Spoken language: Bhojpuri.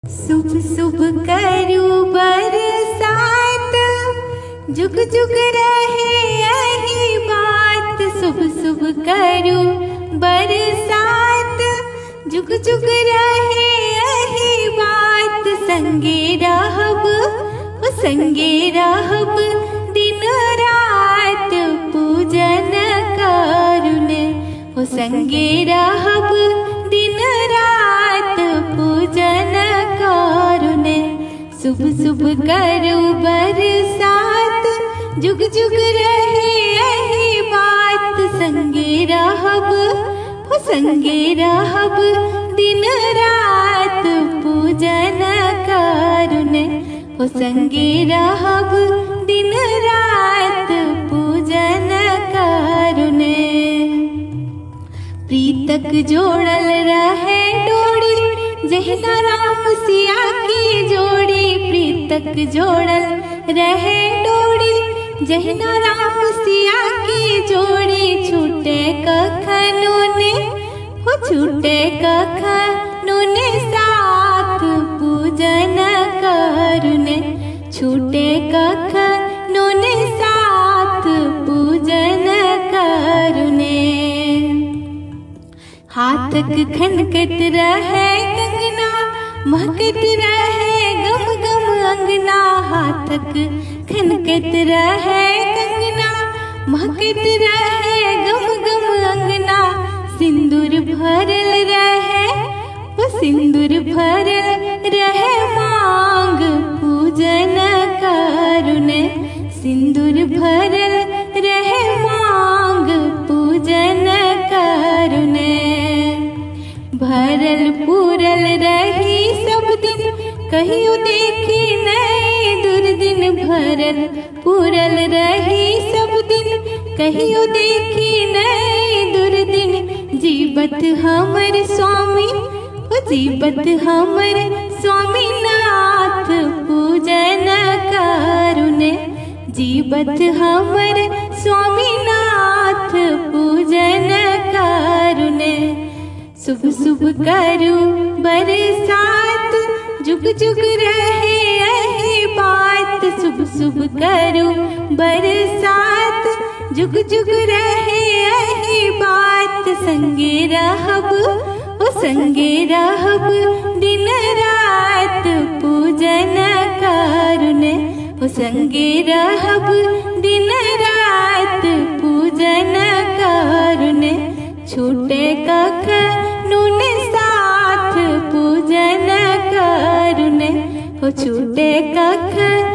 शुभ शुभ करू बरसात, जुग जुग रहे यही बात। शुभ शुभ करू बरसात, जुग जुग रहे यही बात। संगे रहब संगे रहब दिन रात, पूजन करुण हो संगे रहब दिन रात, पूजन करुण। शुभ शुभ करू बरसात, जुग जुग रहे यही बात। संगे रहब हो संगे रहब दिन रात, पूजन करुण हो संगे रहब दिन रात, पूजन करुण। प्रीतक जोड़ल रहे डोरी, जहिना राम सिया की जोड़ी। प्रीतक जोड़ल रहे डोरी, जहिना राम सिया की जोड़ी। छूटे कखनो ने हो छूटे कखनो ने साथ, पूजन करुण छूटे कखनो ने साथ, पूजन करुण। हाथक खनकत रहे कंगना, महकत रहे गम गम अंगना। हाथक खनकत रहे कंगना, महकत रहे गम गम अंगना। सिंदूर भरल रहे वो सिंदूर भरल रहे मांग, पूजन करुण सिंदूर भरल रहे मांग, पूजन करुण। भरल पूरल रही सब दिन, कहियो देखी नहीं दुर्दिन। भरल पूरल रही सब दिन, कहियो देखी नहीं दुर्दिन। जीवत हमर स्वामी ओ जीवत हमर स्वामी नाथ, पूजन करुण जीवत हमर स्वामी नाथ, पूजन करुण। शुभ शुभ करू बरसात, जुग जुग रहे यही बात। शुभ शुभ करू बरसात, जुग जुग रहे यही बात। संगे रहब ओ संगे रहब दिन रात, पूजन करुण ओ संगे रहब दिन रात, पूजन करुण। छूटे कखनो ने साथ, पूजन करुण हो छूटे कखनो